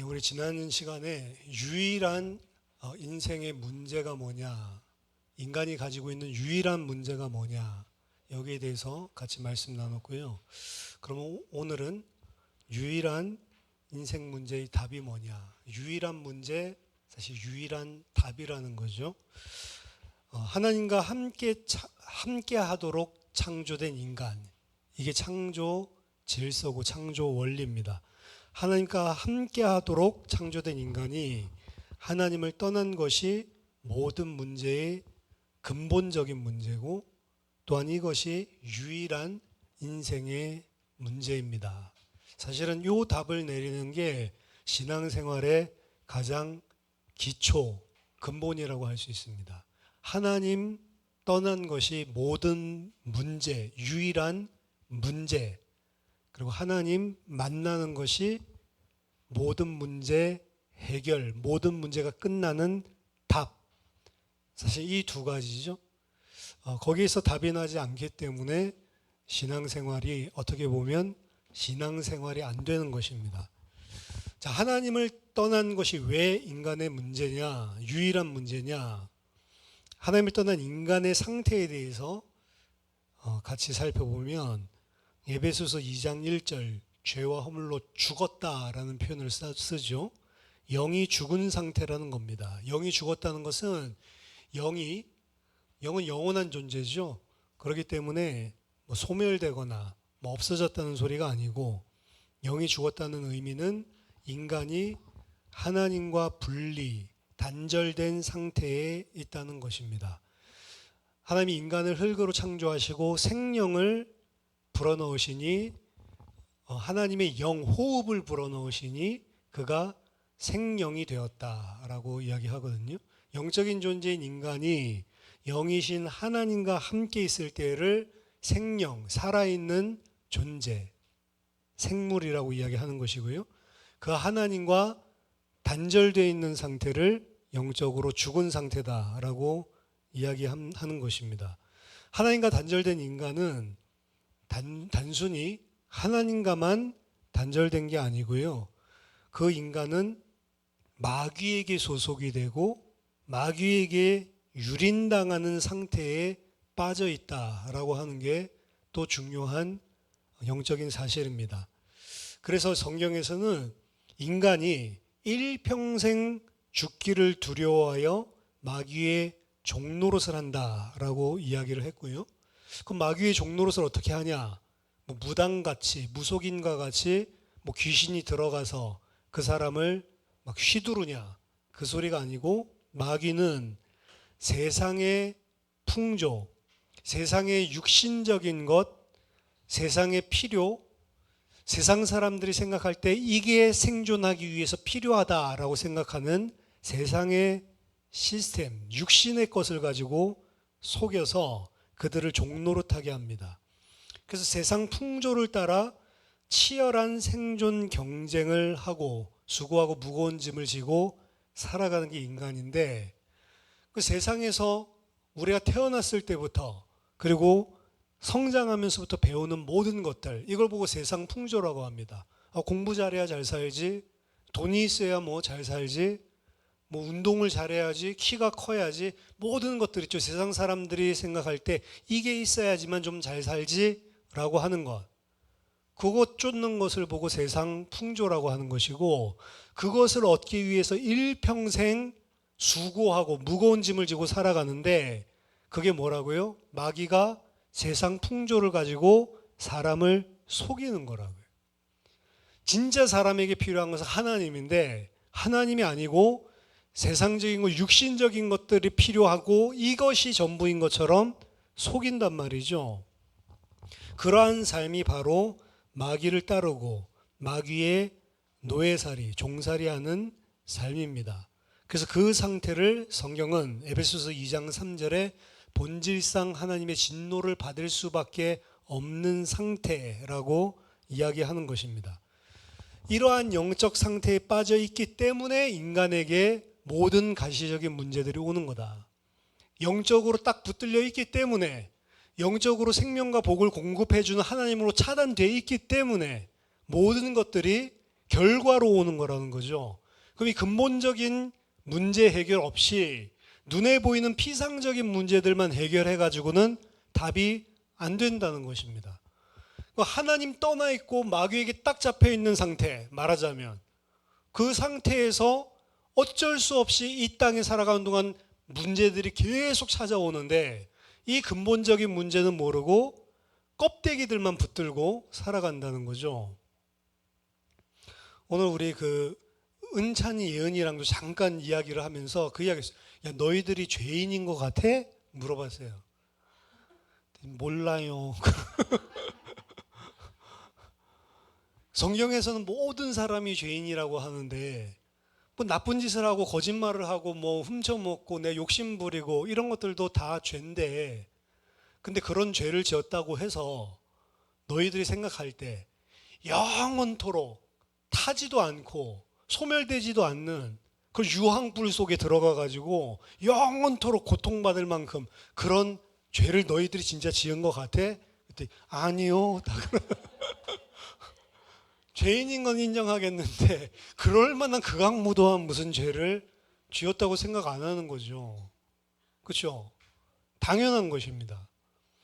우리 지난 시간에 유일한 인생의 문제가 뭐냐, 인간이 가지고 있는 유일한 문제가 뭐냐, 여기에 대해서 같이 말씀 나눴고요. 그러면 오늘은 유일한 인생 문제의 답이 뭐냐, 유일한 문제, 사실 유일한 답이라는 거죠. 하나님과 함께 하도록 창조된 인간, 이게 창조 질서고 창조 원리입니다. 하나님과 함께 하도록 창조된 인간이 하나님을 떠난 것이 모든 문제의 근본적인 문제고, 또한 이것이 유일한 인생의 문제입니다. 사실은 이 답을 내리는 게 신앙생활의 가장 기초, 근본이라고 할 수 있습니다. 하나님 떠난 것이 모든 문제, 유일한 문제, 그리고 하나님 만나는 것이 모든 문제 해결, 모든 문제가 끝나는 답. 사실 이 두 가지죠. 거기에서 답이 나지 않기 때문에 신앙생활이 어떻게 보면 신앙생활이 안 되는 것입니다. 자, 하나님을 떠난 것이 왜 인간의 문제냐, 유일한 문제냐, 하나님을 떠난 인간의 상태에 대해서 같이 살펴보면 에베소서 2장 1절 죄와 허물로 죽었다라는 표현을 쓰죠. 영이 죽은 상태라는 겁니다. 영이 죽었다는 것은 영은 영원한 존재죠. 그렇기 때문에 소멸되거나 없어졌다는 소리가 아니고, 영이 죽었다는 의미는 인간이 하나님과 분리, 단절된 상태에 있다는 것입니다. 하나님이 인간을 흙으로 창조하시고 생명을 불어넣으시니, 하나님의 영, 호흡을 불어넣으시니 그가 생명이 되었다라고 이야기하거든요. 영적인 존재인 인간이 영이신 하나님과 함께 있을 때를 생명, 살아있는 존재, 생물이라고 이야기하는 것이고요. 그 하나님과 단절되어 있는 상태를 영적으로 죽은 상태다라고 이야기하는 것입니다. 하나님과 단절된 인간은 단순히 하나님과만 단절된 게 아니고요. 그 인간은 마귀에게 소속이 되고 마귀에게 유린당하는 상태에 빠져 있다라고 하는 게 또 중요한 영적인 사실입니다. 그래서 성경에서는 인간이 일평생 죽기를 두려워하여 마귀의 종노릇을 한다라고 이야기를 했고요. 그럼 마귀의 종노릇을 어떻게 하냐? 무당같이, 무속인과 같이 귀신이 들어가서 그 사람을 막 휘두르냐? 그 소리가 아니고, 마귀는 세상의 풍조, 세상의 육신적인 것, 세상의 필요, 세상 사람들이 생각할 때 이게 생존하기 위해서 필요하다라고 생각하는 세상의 시스템, 육신의 것을 가지고 속여서 그들을 종노릇하게 합니다. 그래서 세상 풍조를 따라 치열한 생존 경쟁을 하고 수고하고 무거운 짐을 지고 살아가는 게 인간인데, 그 세상에서 우리가 태어났을 때부터 그리고 성장하면서부터 배우는 모든 것들, 이걸 보고 세상 풍조라고 합니다. 공부 잘해야 잘 살지, 돈이 있어야 잘 살지, 운동을 잘해야지, 키가 커야지, 모든 것들 있죠. 세상 사람들이 생각할 때 이게 있어야지만 좀 잘 살지 라고 하는 것, 그것 쫓는 것을 보고 세상 풍조라고 하는 것이고, 그것을 얻기 위해서 일평생 수고하고 무거운 짐을 지고 살아가는데, 그게 뭐라고요? 마귀가 세상 풍조를 가지고 사람을 속이는 거라고요. 진짜 사람에게 필요한 것은 하나님인데, 하나님이 아니고 세상적인 것, 육신적인 것들이 필요하고 이것이 전부인 것처럼 속인단 말이죠. 그러한 삶이 바로 마귀를 따르고 마귀의 노예살이, 종살이하는 삶입니다. 그래서 그 상태를 성경은 에베소서 2장 3절에 본질상 하나님의 진노를 받을 수밖에 없는 상태라고 이야기하는 것입니다. 이러한 영적 상태에 빠져 있기 때문에 인간에게 모든 가시적인 문제들이 오는 거다. 영적으로 딱 붙들려 있기 때문에, 영적으로 생명과 복을 공급해 주는 하나님으로 차단되어 있기 때문에 모든 것들이 결과로 오는 거라는 거죠. 그럼 이 근본적인 문제 해결 없이 눈에 보이는 피상적인 문제들만 해결해 가지고는 답이 안 된다는 것입니다. 하나님 떠나 있고 마귀에게 딱 잡혀 있는 상태, 말하자면 그 상태에서 어쩔 수 없이 이 땅에 살아가는 동안 문제들이 계속 찾아오는데 이 근본적인 문제는 모르고 껍데기들만 붙들고 살아간다는 거죠. 오늘 우리 은찬이 예은이랑도 잠깐 이야기를 하면서 그 이야기했어요. 야, 너희들이 죄인인 것 같아? 물어봤어요. 몰라요. 성경에서는 모든 사람이 죄인이라고 하는데 뭐 나쁜 짓을 하고 거짓말을 하고 뭐 훔쳐먹고 내 욕심 부리고 이런 것들도 다 죄인데, 근데 그런 죄를 지었다고 해서 너희들이 생각할 때 영원토록 타지도 않고 소멸되지도 않는 그 유황불 속에 들어가 가지고 영원토록 고통받을 만큼 그런 죄를 너희들이 진짜 지은 것 같아? 그랬더니 아니요. 죄인인 건 인정하겠는데 그럴 만한 극악무도한 무슨 죄를 지었다고 생각 안 하는 거죠. 그렇죠? 당연한 것입니다.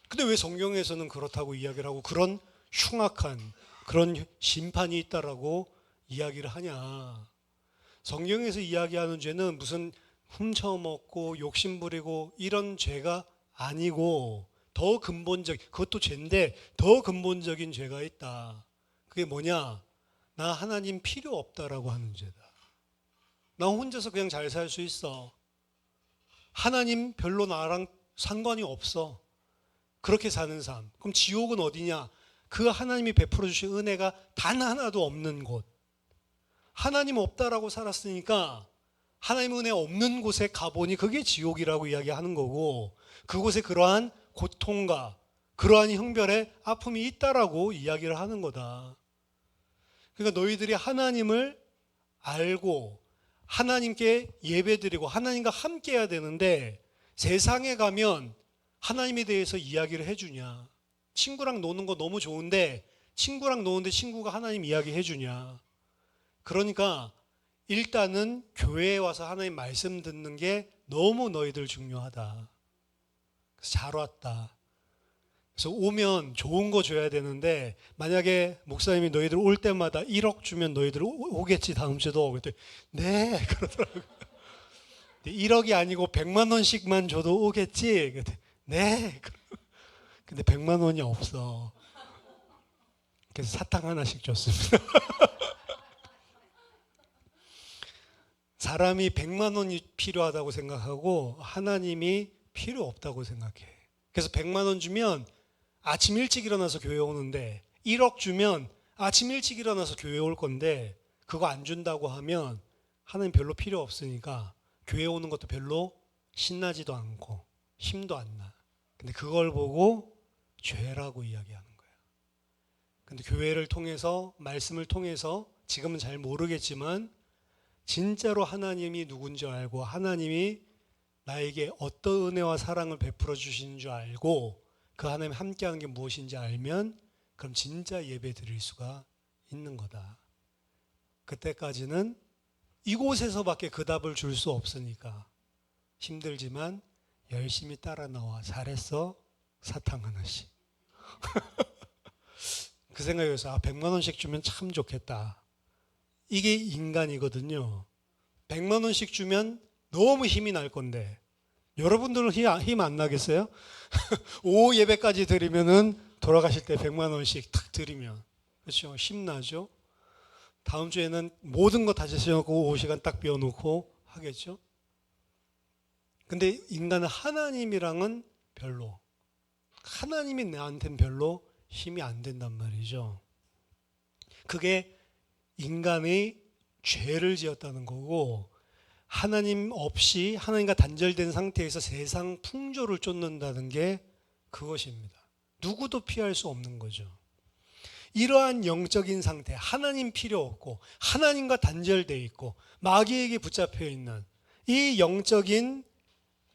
근데 왜 성경에서는 그렇다고 이야기를 하고 그런 흉악한 그런 심판이 있다라고 이야기를 하냐? 성경에서 이야기하는 죄는 무슨 훔쳐먹고 욕심부리고 이런 죄가 아니고 더 근본적, 그것도 죄인데 더 근본적인 죄가 있다. 그게 뭐냐? 나 하나님 필요 없다라고 하는 죄다. 나 혼자서 그냥 잘 살 수 있어. 하나님 별로 나랑 상관이 없어. 그렇게 사는 삶. 그럼 지옥은 어디냐? 그 하나님이 베풀어 주신 은혜가 단 하나도 없는 곳. 하나님 없다라고 살았으니까 하나님 은혜 없는 곳에 가보니 그게 지옥이라고 이야기하는 거고, 그곳에 그러한 고통과 그러한 형별의 아픔이 있다라고 이야기를 하는 거다. 그러니까 너희들이 하나님을 알고 하나님께 예배드리고 하나님과 함께 해야 되는데 세상에 가면 하나님에 대해서 이야기를 해주냐? 친구랑 노는 거 너무 좋은데 친구랑 노는데 친구가 하나님 이야기 해주냐? 그러니까 일단은 교회에 와서 하나님 말씀 듣는 게 너무 너희들 중요하다. 그래서 잘 왔다. 그래서 오면 좋은 거 줘야 되는데 만약에 목사님이 너희들 올 때마다 1억 주면 너희들 오겠지 다음 주도. 그랬더니 네 그러더라고요. 1억이 아니고 100만 원씩만 줘도 오겠지. 그랬더니 네. 근데 100만 원이 없어. 그래서 사탕 하나씩 줬습니다. 사람이 100만 원이 필요하다고 생각하고 하나님이 필요 없다고 생각해. 그래서 100만 원 주면 아침 일찍 일어나서 교회 오는데 1억 주면 아침 일찍 일어나서 교회 올 건데 그거 안 준다고 하면 하나님 별로 필요 없으니까 교회 오는 것도 별로 신나지도 않고 힘도 안 나. 근데 그걸 보고 죄라고 이야기하는 거예요. 근데 교회를 통해서 말씀을 통해서 지금은 잘 모르겠지만 진짜로 하나님이 누군지 알고 하나님이 나에게 어떤 은혜와 사랑을 베풀어 주시는 줄 알고 그 하나님 함께하는 게 무엇인지 알면 그럼 진짜 예배 드릴 수가 있는 거다. 그때까지는 이곳에서밖에 그 답을 줄 수 없으니까 힘들지만 열심히 따라 나와. 잘했어. 사탕 하나씩. 그 생각에서 100만 원씩 주면 참 좋겠다. 이게 인간이거든요. 100만 원씩 주면 너무 힘이 날 건데 여러분들은 힘 안 나겠어요? 오후 예배까지 드리면은 돌아가실 때 100만 원씩 탁 드리면 그렇죠? 힘나죠? 다음 주에는 모든 거 다 제쳐놓고 오후 시간 딱 비워놓고 하겠죠? 근데 인간은 하나님이랑은 별로, 하나님이 나한테는 별로 힘이 안 된단 말이죠. 그게 인간의 죄를 지었다는 거고 하나님 없이 하나님과 단절된 상태에서 세상 풍조를 쫓는다는 게 그것입니다. 누구도 피할 수 없는 거죠. 이러한 영적인 상태, 하나님 필요 없고 하나님과 단절되어 있고 마귀에게 붙잡혀 있는 이 영적인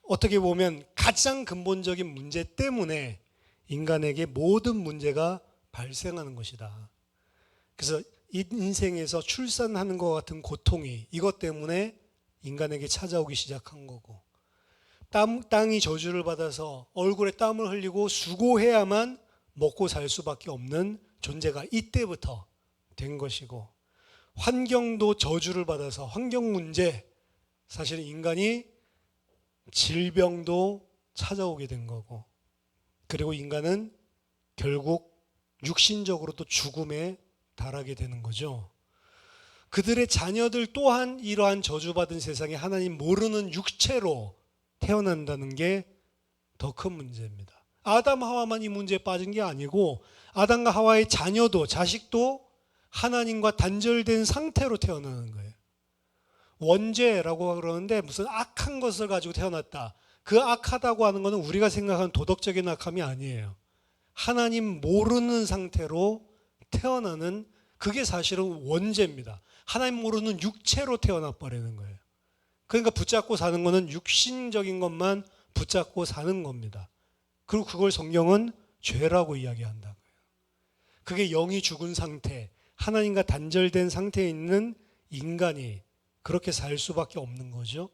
어떻게 보면 가장 근본적인 문제 때문에 인간에게 모든 문제가 발생하는 것이다. 그래서 인생에서 출산하는 것 같은 고통이 이것 때문에 인간에게 찾아오기 시작한 거고, 땅이 저주를 받아서 얼굴에 땀을 흘리고 수고해야만 먹고 살 수밖에 없는 존재가 이때부터 된 것이고, 환경도 저주를 받아서 환경 문제, 사실 인간이 질병도 찾아오게 된 거고, 그리고 인간은 결국 육신적으로도 죽음에 달하게 되는 거죠. 그들의 자녀들 또한 이러한 저주받은 세상에 하나님 모르는 육체로 태어난다는 게 더 큰 문제입니다. 아담 하와만 이 문제에 빠진 게 아니고 아담과 하와의 자녀도, 자식도 하나님과 단절된 상태로 태어나는 거예요. 원죄라고 그러는데 무슨 악한 것을 가지고 태어났다. 그 악하다고 하는 것은 우리가 생각하는 도덕적인 악함이 아니에요. 하나님 모르는 상태로 태어나는, 그게 사실은 원죄입니다. 하나님 모르는 육체로 태어나 버리는 거예요. 그러니까 붙잡고 사는 것은 육신적인 것만 붙잡고 사는 겁니다. 그리고 그걸 성경은 죄라고 이야기한다고요. 그게 영이 죽은 상태, 하나님과 단절된 상태에 있는 인간이 그렇게 살 수밖에 없는 거죠.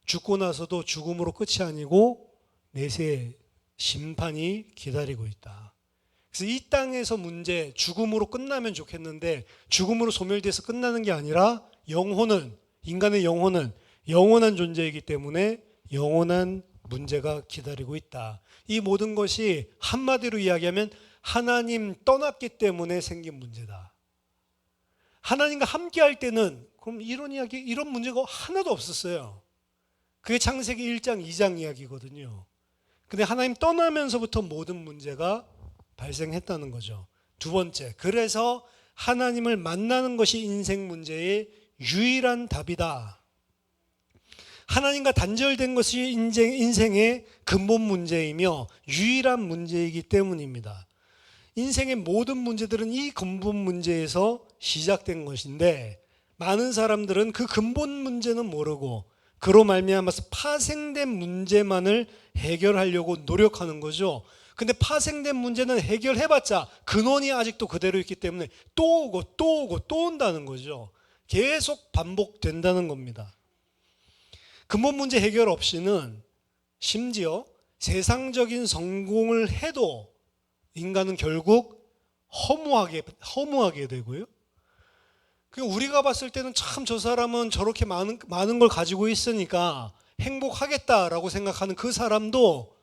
죽고 나서도 죽음으로 끝이 아니고 내세 심판이 기다리고 있다. 그래서 이 땅에서 문제, 죽음으로 끝나면 좋겠는데 죽음으로 소멸돼서 끝나는 게 아니라 영혼은, 인간의 영혼은 영원한 존재이기 때문에 영원한 문제가 기다리고 있다. 이 모든 것이 한마디로 이야기하면 하나님 떠났기 때문에 생긴 문제다. 하나님과 함께 할 때는 그럼 이런 이야기, 이런 문제가 하나도 없었어요. 그게 창세기 1장, 2장 이야기거든요. 근데 하나님 떠나면서부터 모든 문제가 발생했다는 거죠. 두 번째, 그래서 하나님을 만나는 것이 인생 문제의 유일한 답이다. 하나님과 단절된 것이 인생의 근본 문제이며 유일한 문제이기 때문입니다. 인생의 모든 문제들은 이 근본 문제에서 시작된 것인데 많은 사람들은 그 근본 문제는 모르고 그로 말미암아서 파생된 문제만을 해결하려고 노력하는 거죠. 근데 파생된 문제는 해결해봤자 근원이 아직도 그대로 있기 때문에 또 오고 또 오고 또 온다는 거죠. 계속 반복된다는 겁니다. 근본 문제 해결 없이는 심지어 세상적인 성공을 해도 인간은 결국 허무하게 되고요. 우리가 봤을 때는 참 저 사람은 저렇게 많은 걸 가지고 있으니까 행복하겠다라고 생각하는 그 사람도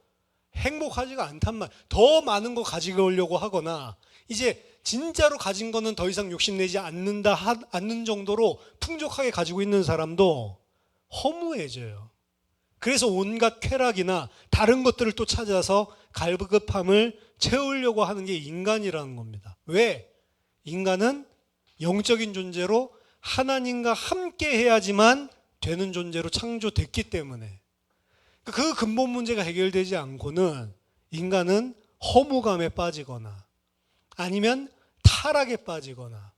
행복하지가 않단 말이에요. 더 많은 거 가지고 오려고 하거나 이제 진짜로 가진 거는 더 이상 욕심내지 않는 정도로 풍족하게 가지고 있는 사람도 허무해져요. 그래서 온갖 쾌락이나 다른 것들을 또 찾아서 갈급함을 채우려고 하는 게 인간이라는 겁니다. 왜? 인간은 영적인 존재로 하나님과 함께 해야지만 되는 존재로 창조됐기 때문에 그 근본 문제가 해결되지 않고는 인간은 허무감에 빠지거나 아니면 타락에 빠지거나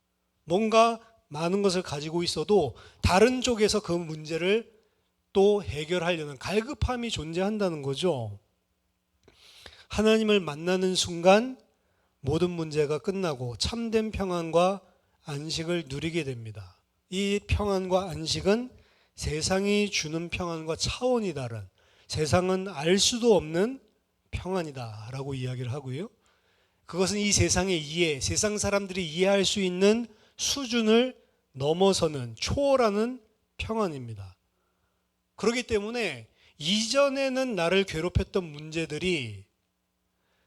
뭔가 많은 것을 가지고 있어도 다른 쪽에서 그 문제를 또 해결하려는 갈급함이 존재한다는 거죠. 하나님을 만나는 순간 모든 문제가 끝나고 참된 평안과 안식을 누리게 됩니다. 이 평안과 안식은 세상이 주는 평안과 차원이 다른, 세상은 알 수도 없는 평안이다 라고 이야기를 하고요. 그것은 이 세상의 이해, 세상 사람들이 이해할 수 있는 수준을 넘어서는, 초월하는 평안입니다. 그렇기 때문에 이전에는 나를 괴롭혔던 문제들이,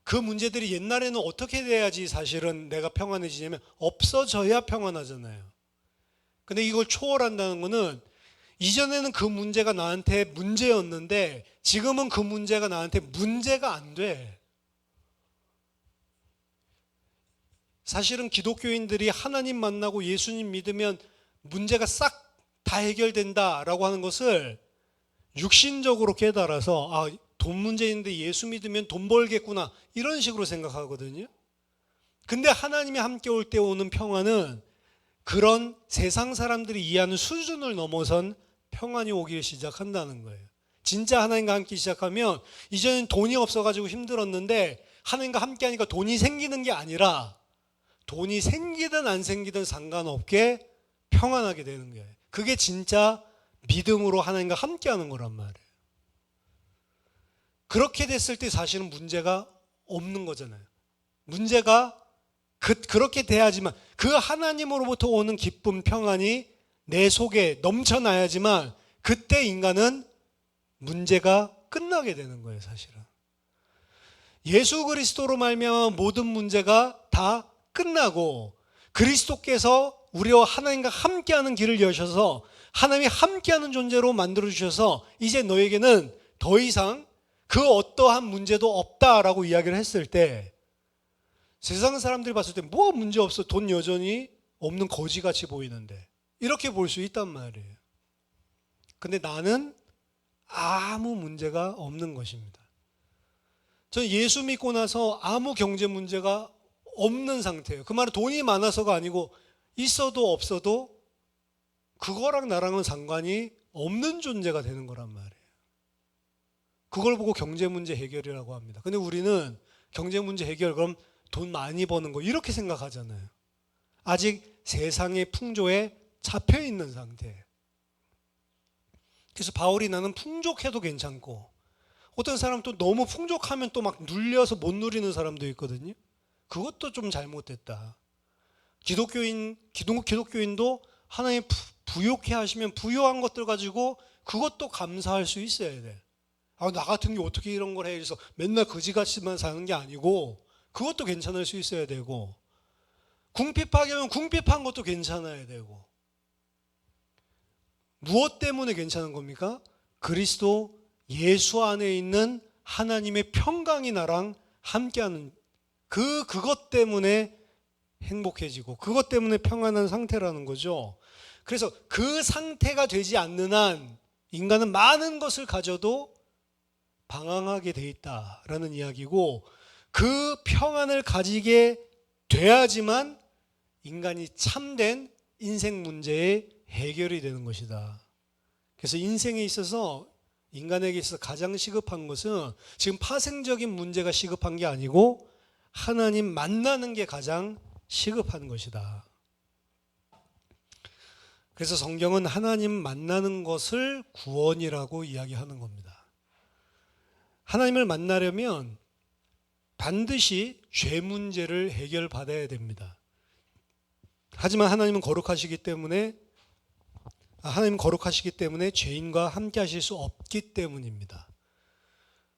그 문제들이 옛날에는 어떻게 돼야지 사실은 내가 평안해지냐면 없어져야 평안하잖아요. 근데 이걸 초월한다는 거는 이전에는 그 문제가 나한테 문제였는데 지금은 그 문제가 나한테 문제가 안 돼. 사실은 기독교인들이 하나님 만나고 예수님 믿으면 문제가 싹 다 해결된다라고 하는 것을 육신적으로 깨달아서 돈 문제인데 예수 믿으면 돈 벌겠구나 이런 식으로 생각하거든요. 근데 하나님이 함께 올 때 오는 평안은 그런 세상 사람들이 이해하는 수준을 넘어선 평안이 오기 시작한다는 거예요. 진짜 하나님과 함께 시작하면 이제는 돈이 없어가지고 힘들었는데 하나님과 함께 하니까 돈이 생기는 게 아니라 돈이 생기든 안 생기든 상관없게 평안하게 되는 거예요. 그게 진짜 믿음으로 하나님과 함께하는 거란 말이에요. 그렇게 됐을 때 사실은 문제가 없는 거잖아요. 문제가 그렇게 돼야지만 그 하나님으로부터 오는 기쁨, 평안이 내 속에 넘쳐나야지만 그때 인간은 문제가 끝나게 되는 거예요, 사실은. 예수 그리스도로 말미암아 모든 문제가 다 끝나고 그리스도께서 우리와 하나님과 함께하는 길을 여셔서 하나님이 함께하는 존재로 만들어주셔서 이제 너에게는 더 이상 그 어떠한 문제도 없다라고 이야기를 했을 때 세상 사람들이 봤을 때 뭐가 문제 없어? 돈 여전히 없는 거지같이 보이는데 이렇게 볼 수 있단 말이에요. 근데 나는 아무 문제가 없는 것입니다. 저는 예수 믿고 나서 아무 경제 문제가 없는 상태예요. 그 말은 돈이 많아서가 아니고 있어도 없어도 그거랑 나랑은 상관이 없는 존재가 되는 거란 말이에요. 그걸 보고 경제 문제 해결이라고 합니다. 근데 우리는 경제 문제 해결 그럼 돈 많이 버는 거 이렇게 생각하잖아요. 아직 세상의 풍조에 잡혀 있는 상태예요. 그래서 바울이 나는 풍족해도 괜찮고 어떤 사람 또 너무 풍족하면 또 막 눌려서 못 누리는 사람도 있거든요. 그것도 좀 잘못됐다. 기독교인도 하나님 부욕해 하시면 부요한 것들 가지고 그것도 감사할 수 있어야 돼. 아, 나 같은 게 어떻게 이런 걸 해? 그래서 맨날 거지같이만 사는 게 아니고 그것도 괜찮을 수 있어야 되고 궁핍하게 하면 궁핍한 것도 괜찮아야 되고 무엇 때문에 괜찮은 겁니까? 그리스도 예수 안에 있는 하나님의 평강이 나랑 함께하는 그것 때문에 행복해지고 그것 때문에 평안한 상태라는 거죠. 그래서 그 상태가 되지 않는 한 인간은 많은 것을 가져도 방황하게 돼 있다라는 이야기고 그 평안을 가지게 돼야지만 인간이 참된 인생 문제의 해결이 되는 것이다. 그래서 인생에 있어서 인간에게 있어서 가장 시급한 것은 지금 파생적인 문제가 시급한 게 아니고 하나님 만나는 게 가장 시급한 것이다. 그래서 성경은 하나님 만나는 것을 구원이라고 이야기하는 겁니다. 하나님을 만나려면 반드시 죄 문제를 해결받아야 됩니다. 하지만 하나님은 거룩하시기 때문에 죄인과 함께 하실 수 없기 때문입니다.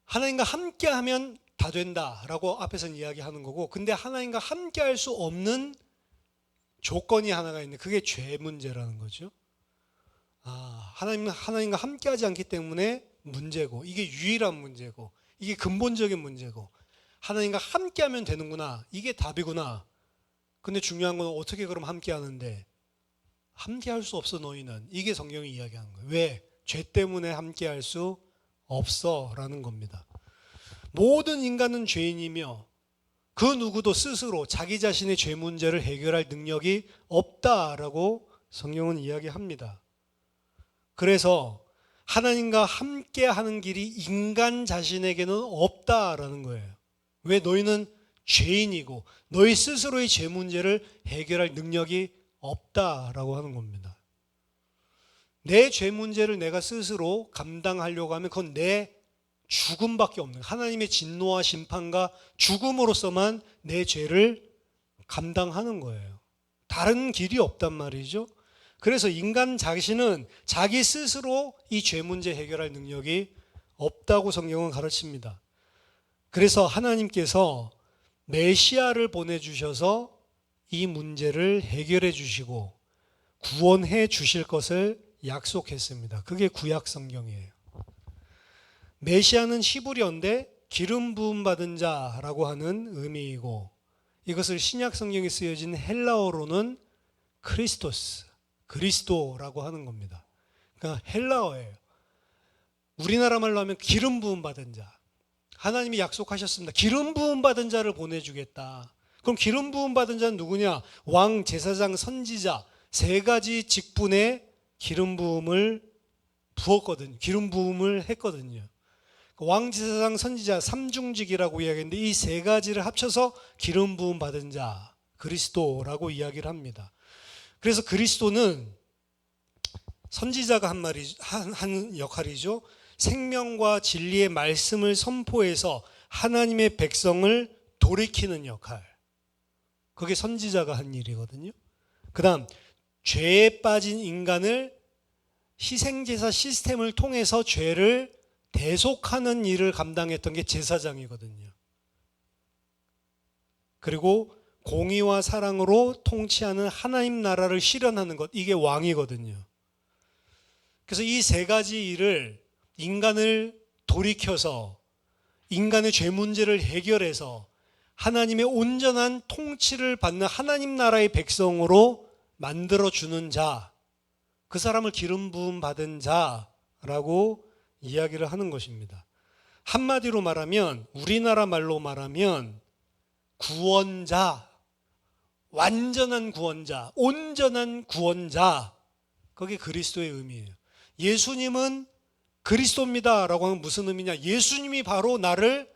하나님과 함께 하면 다 된다라고 앞에서는 이야기하는 거고 근데 하나님과 함께 할 수 없는 조건이 하나가 있는데 그게 죄 문제라는 거죠. 하나님과 함께 하지 않기 때문에 문제고 이게 유일한 문제고 이게 근본적인 문제고 하나님과 함께 하면 되는구나. 이게 답이구나. 근데 중요한 건 어떻게 그럼 함께 하는데 함께 할 수 없어 너희는. 이게 성경이 이야기하는 거예요. 왜? 죄 때문에 함께 할 수 없어 라는 겁니다. 모든 인간은 죄인이며 그 누구도 스스로 자기 자신의 죄 문제를 해결할 능력이 없다라고 성경은 이야기합니다. 그래서 하나님과 함께 하는 길이 인간 자신에게는 없다라는 거예요. 왜? 너희는 죄인이고 너희 스스로의 죄 문제를 해결할 능력이 없다라고 하는 겁니다. 내 죄 문제를 내가 스스로 감당하려고 하면 그건 내 죽음밖에 없는 거예요. 하나님의 진노와 심판과 죽음으로서만 내 죄를 감당하는 거예요. 다른 길이 없단 말이죠. 그래서 인간 자신은 자기 스스로 이 죄 문제 해결할 능력이 없다고 성경은 가르칩니다. 그래서 하나님께서 메시아를 보내주셔서 이 문제를 해결해 주시고 구원해 주실 것을 약속했습니다. 그게 구약 성경이에요. 메시아는 히브리어인데 기름 부음 받은 자라고 하는 의미이고 이것을 신약 성경에 쓰여진 헬라어로는 크리스토스, 그리스도라고 하는 겁니다. 그러니까 헬라어예요. 우리나라 말로 하면 기름 부음 받은 자. 하나님이 약속하셨습니다. 기름 부음 받은 자를 보내주겠다. 그럼 기름 부음 받은 자는 누구냐? 왕, 제사장, 선지자 세 가지 직분에 기름 부음을 부었거든요. 기름 부음을 했거든요. 왕, 제사장, 선지자 삼중직이라고 이야기했는데 이 세 가지를 합쳐서 기름 부음 받은 자. 그리스도라고 이야기를 합니다. 그래서 그리스도는 선지자가 한 역할이죠. 생명과 진리의 말씀을 선포해서 하나님의 백성을 돌이키는 역할. 그게 선지자가 한 일이거든요. 그 다음 죄에 빠진 인간을 희생제사 시스템을 통해서 죄를 대속하는 일을 감당했던 게 제사장이거든요. 그리고 공의와 사랑으로 통치하는 하나님 나라를 실현하는 것, 이게 왕이거든요. 그래서 이 세 가지 일을 인간을 돌이켜서 인간의 죄 문제를 해결해서 하나님의 온전한 통치를 받는 하나님 나라의 백성으로 만들어주는 자, 그 사람을 기름 부음 받은 자라고 이야기를 하는 것입니다. 한마디로 말하면, 우리나라 말로 말하면 구원자, 완전한 구원자, 온전한 구원자, 그게 그리스도의 의미예요. 예수님은 그리스도입니다 라고 하면 무슨 의미냐? 예수님이 바로 나를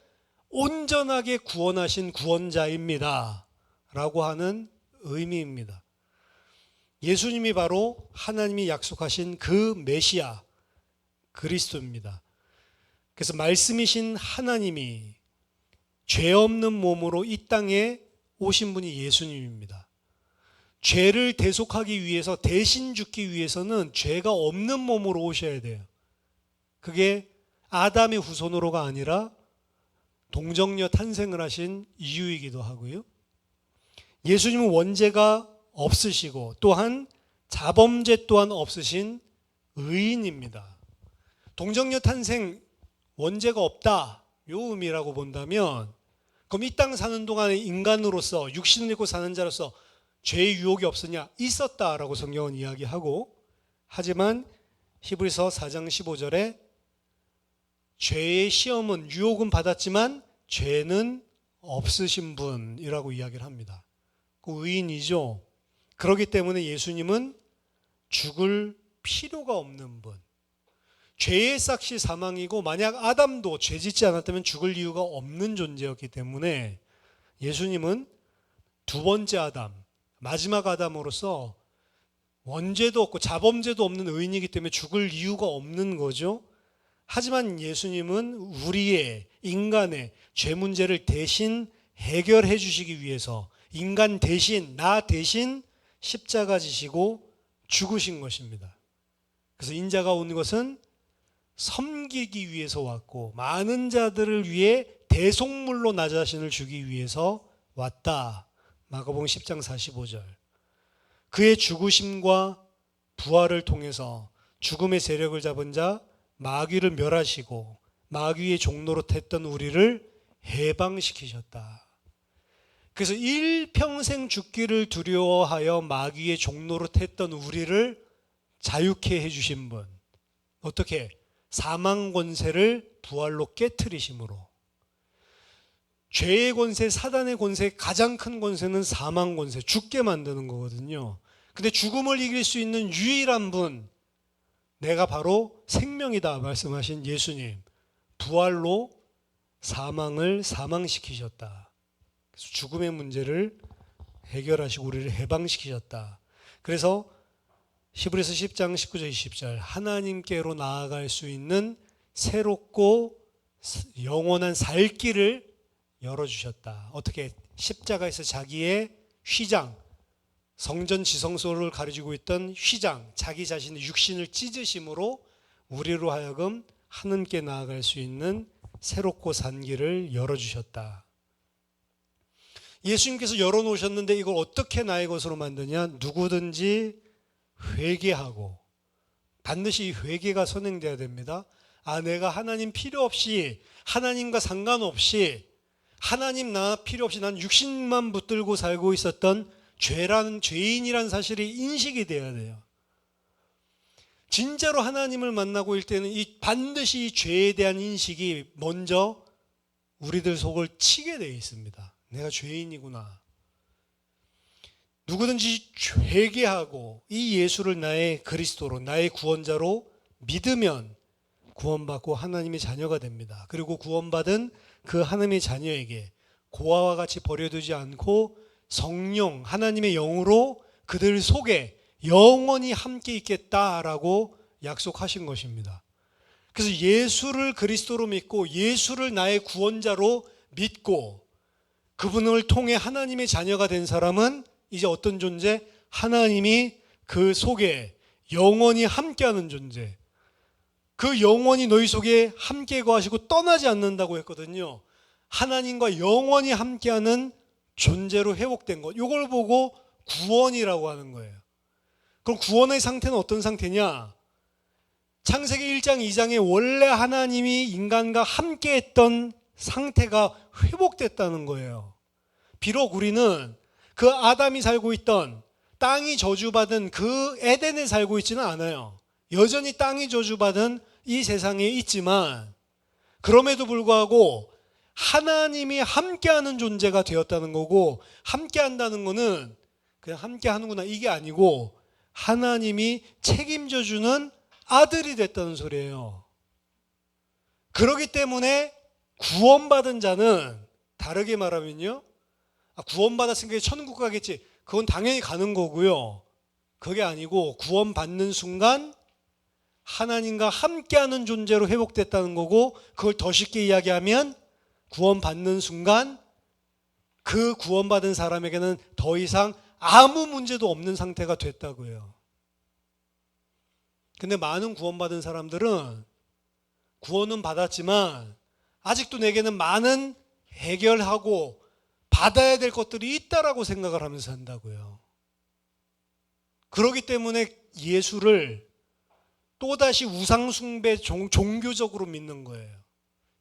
온전하게 구원하신 구원자입니다 라고 하는 의미입니다. 예수님이 바로 하나님이 약속하신 그 메시아 그리스도입니다. 그래서 말씀이신 하나님이 죄 없는 몸으로 이 땅에 오신 분이 예수님입니다. 죄를 대속하기 위해서, 대신 죽기 위해서는 죄가 없는 몸으로 오셔야 돼요. 그게 아담의 후손으로가 아니라 동정녀 탄생을 하신 이유이기도 하고요. 예수님은 원죄가 없으시고 또한 자범죄 또한 없으신 의인입니다. 동정녀 탄생, 원죄가 없다, 요 의미라고 본다면, 그럼 이 땅 사는 동안에 인간으로서 육신을 입고 사는 자로서 죄의 유혹이 없으냐? 있었다라고 성경은 이야기하고, 하지만 히브리서 4장 15절에 죄의 시험은, 유혹은 받았지만 죄는 없으신 분이라고 이야기를 합니다. 그 의인이죠. 그렇기 때문에 예수님은 죽을 필요가 없는 분, 죄의 삭시 사망이고, 만약 아담도 죄 짓지 않았다면 죽을 이유가 없는 존재였기 때문에 예수님은 두 번째 아담, 마지막 아담으로서 원죄도 없고 자범죄도 없는 의인이기 때문에 죽을 이유가 없는 거죠. 하지만 예수님은 우리의, 인간의 죄 문제를 대신 해결해 주시기 위해서 인간 대신, 나 대신 십자가 지시고 죽으신 것입니다. 그래서 인자가 온 것은 섬기기 위해서 왔고, 많은 자들을 위해 대속물로 나 자신을 주기 위해서 왔다. 마가복음 10장 45절. 그의 죽으심과 부활을 통해서 죽음의 세력을 잡은 자 마귀를 멸하시고 마귀의 종로로 했던 우리를 해방시키셨다. 그래서 일평생 죽기를 두려워하여 마귀의 종로로 했던 우리를 자유케 해주신 분. 어떻게? 사망 권세를 부활로 깨트리심으로. 죄의 권세, 사단의 권세, 가장 큰 권세는 사망 권세, 죽게 만드는 거거든요. 근데 죽음을 이길 수 있는 유일한 분, 내가 바로 생명이다 말씀하신 예수님, 부활로 사망을 사망시키셨다. 그래서 죽음의 문제를 해결하시고 우리를 해방시키셨다. 그래서 히브리서 10장 19절 20절, 하나님께로 나아갈 수 있는 새롭고 영원한 살 길을 열어주셨다. 어떻게? 십자가에서 자기의 휘장, 성전 지성소를 가리고 있던 휘장, 자기 자신의 육신을 찢으심으로 우리로 하여금 하나님께 나아갈 수 있는 새롭고 산 길을 열어주셨다. 예수님께서 열어놓으셨는데 이걸 어떻게 나의 것으로 만드냐? 누구든지 회개하고, 반드시 회개가 선행돼야 됩니다. 내가 하나님 필요 없이, 하나님과 상관없이, 하나님 나 필요 없이 난 육신만 붙들고 살고 있었던 죄인이라는 사실이 인식이 되어야 돼요. 진짜로 하나님을 만나고 있을 때는 반드시 이 죄에 대한 인식이 먼저 우리들 속을 치게 되어 있습니다. 내가 죄인이구나. 누구든지 회개하고 이 예수를 나의 그리스도로, 나의 구원자로 믿으면 구원받고 하나님의 자녀가 됩니다. 그리고 구원받은 그 하나님의 자녀에게 고아와 같이 버려두지 않고 성령, 하나님의 영으로 그들 속에 영원히 함께 있겠다라고 약속하신 것입니다. 그래서 예수를 그리스도로 믿고 예수를 나의 구원자로 믿고 그분을 통해 하나님의 자녀가 된 사람은 이제 어떤 존재? 하나님이 그 속에 영원히 함께하는 존재. 그 영원히 너희 속에 함께 거하시고 떠나지 않는다고 했거든요. 하나님과 영원히 함께하는 존재로 회복된 것. 이걸 보고 구원이라고 하는 거예요. 그럼 구원의 상태는 어떤 상태냐? 창세기 1장 2장에 원래 하나님이 인간과 함께했던 상태가 회복됐다는 거예요. 비록 우리는 그 아담이 살고 있던 땅이 저주받은 그 에덴에 살고 있지는 않아요. 여전히 땅이 저주받은 이 세상에 있지만 그럼에도 불구하고 하나님이 함께하는 존재가 되었다는 거고, 함께한다는 거는 그냥 함께하는구나 이게 아니고 하나님이 책임져 주는 아들이 됐다는 소리예요. 그렇기 때문에 구원받은 자는 다르게 말하면요, 구원받았으니까 천국 가겠지, 그건 당연히 가는 거고요. 그게 아니고 구원받는 순간 하나님과 함께하는 존재로 회복됐다는 거고, 그걸 더 쉽게 이야기하면 구원받는 순간 그 구원받은 사람에게는 더 이상 아무 문제도 없는 상태가 됐다고요. 근데 많은 구원받은 사람들은 구원은 받았지만 아직도 내게는 많은 해결하고 받아야 될 것들이 있다라고 생각을 하면서 산다고요. 그렇기 때문에 예수를 또다시 우상숭배 종교적으로 믿는 거예요.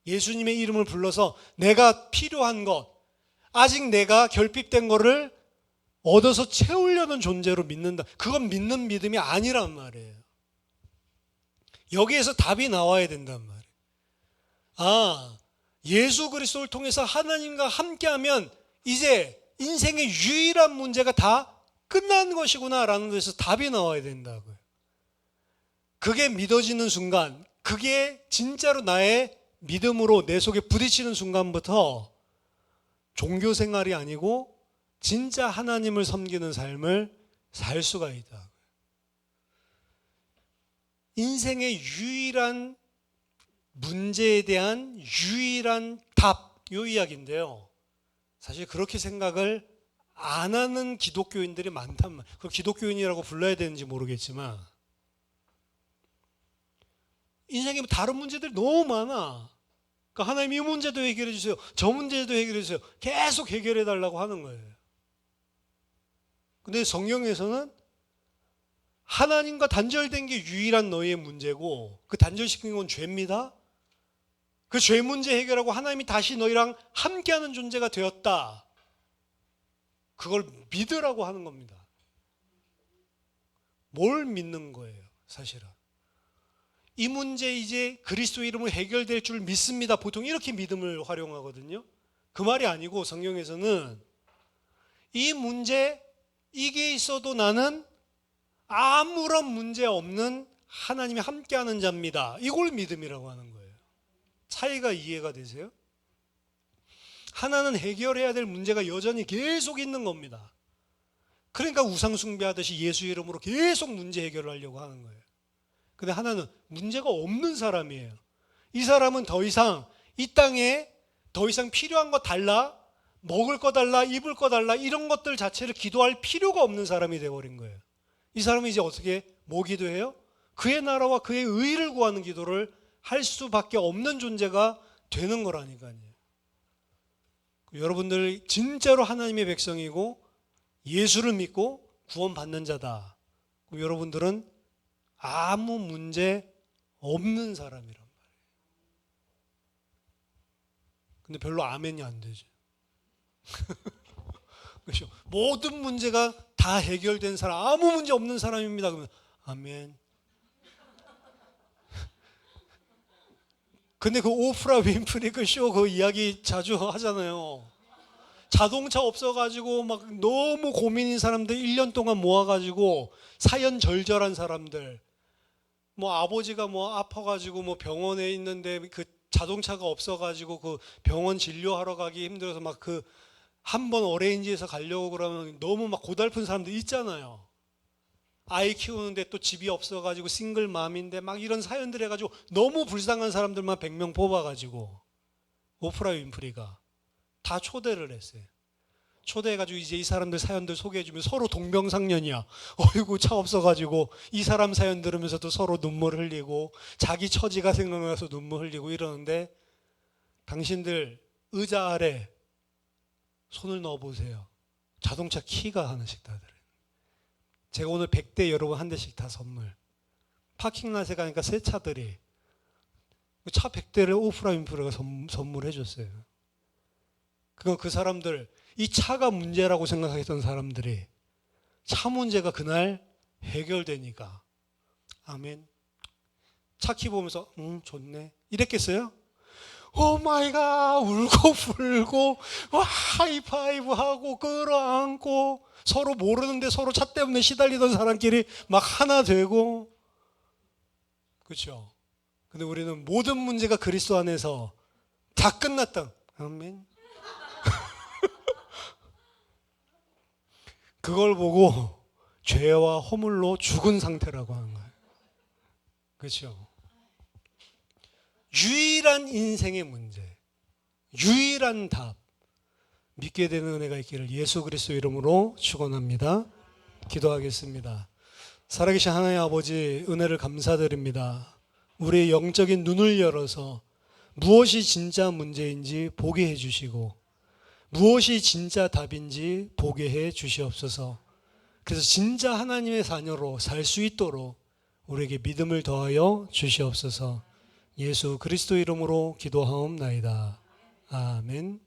예수님의 이름을 불러서 내가 필요한 것, 아직 내가 결핍된 거를 얻어서 채우려는 존재로 믿는다. 그건 믿는 믿음이 아니란 말이에요. 여기에서 답이 나와야 된단 말이에요. 예수 그리스도를 통해서 하나님과 함께하면 이제 인생의 유일한 문제가 다 끝난 것이구나라는 데서 답이 나와야 된다고요. 그게 믿어지는 순간, 그게 진짜로 나의 믿음으로 내 속에 부딪히는 순간부터 종교 생활이 아니고 진짜 하나님을 섬기는 삶을 살 수가 있다. 인생의 유일한 문제에 대한 유일한 답, 이 이야기인데요. 사실 그렇게 생각을 안 하는 기독교인들이 많단 말이에요. 그 기독교인이라고 불러야 되는지 모르겠지만 인생에 다른 문제들이 너무 많아. 그러니까 하나님 이 문제도 해결해 주세요. 저 문제도 해결해 주세요. 계속 해결해 달라고 하는 거예요. 근데 성경에서는 하나님과 단절된 게 유일한 너희의 문제고, 그 단절시킨 건 죄입니다. 그 죄 문제 해결하고 하나님이 다시 너희랑 함께하는 존재가 되었다. 그걸 믿으라고 하는 겁니다. 뭘 믿는 거예요, 사실은. 이 문제 이제 그리스도 이름으로 해결될 줄 믿습니다. 보통 이렇게 믿음을 활용하거든요. 그 말이 아니고 성경에서는 이 문제, 이게 있어도 나는 아무런 문제 없는 하나님이 함께하는 자입니다. 이걸 믿음이라고 하는 거예요. 차이가 이해가 되세요? 하나는 해결해야 될 문제가 여전히 계속 있는 겁니다. 그러니까 우상숭배하듯이 예수 이름으로 계속 문제 해결을 하려고 하는 거예요. 근데 하나는 문제가 없는 사람이에요. 이 사람은 더 이상 이 땅에 더 이상 필요한 거 달라, 먹을 거 달라, 입을 거 달라, 이런 것들 자체를 기도할 필요가 없는 사람이 되어버린 거예요. 이 사람은 이제 어떻게 뭐 기도해요? 그의 나라와 그의 의를 구하는 기도를 할 수밖에 없는 존재가 되는 거라니까요. 여러분들 진짜로 하나님의 백성이고 예수를 믿고 구원받는 자다. 그럼 여러분들은 아무 문제 없는 사람이란 말이에요. 근데 별로 아멘이 안 되죠. 그렇죠? 모든 문제가 다 해결된 사람, 아무 문제 없는 사람입니다. 그러면 아멘. 근데 그 오프라 윈프리 그 쇼 그 이야기 자주 하잖아요. 자동차 없어가지고 막 너무 고민인 사람들 1년 동안 모아가지고 사연 절절한 사람들, 뭐 아버지가 뭐 아파가지고 뭐 병원에 있는데 그 자동차가 없어가지고 그 병원 진료하러 가기 힘들어서 막 그 한번 어레인지해서 가려고 그러면 너무 막 고달픈 사람들 있잖아요. 아이 키우는데 또 집이 없어가지고 싱글맘인데 막 이런 사연들 해가지고 너무 불쌍한 사람들만 100명 뽑아가지고 오프라 윈프리가 다 초대를 했어요. 초대해가지고 이제 이 사람들 사연들 소개해주면 서로 동병상련이야. 어이구 차 없어가지고 이 사람 사연 들으면서도 서로 눈물 흘리고 자기 처지가 생각나서 눈물 흘리고 이러는데 당신들 의자 아래 손을 넣어보세요. 자동차 키가 하나씩 다 들어요. 제가 오늘 100대 여러분 한 대씩 다 선물. 파킹랏에 가니까 새 차들이 차 100대를 오프라 윈프리가 선물해 줬어요. 그 사람들 이 차가 문제라고 생각했던 사람들이 차 문제가 그날 해결되니까 아멘. 차 키 보면서 좋네 이랬겠어요? 오 마이 갓 울고 불고 와 하이파이브 하고 끌어안고 서로 모르는데 서로 차 때문에 시달리던 사람끼리 막 하나 되고 그렇죠? 근데 우리는 모든 문제가 그리스도 안에서 다 끝났다. 아멘. 그걸 보고 죄와 허물로 죽은 상태라고 하는 거예요. 그렇죠? 유일한 인생의 문제, 유일한 답, 믿게 되는 은혜가 있기를 예수 그리스도 이름으로 축원합니다. 기도하겠습니다. 살아계신 하나님 아버지 은혜를 감사드립니다. 우리의 영적인 눈을 열어서 무엇이 진짜 문제인지 보게 해주시고 무엇이 진짜 답인지 보게 해 주시옵소서. 그래서 진짜 하나님의 자녀로 살 수 있도록 우리에게 믿음을 더하여 주시옵소서. 예수 그리스도 이름으로 기도하옵나이다. 아멘.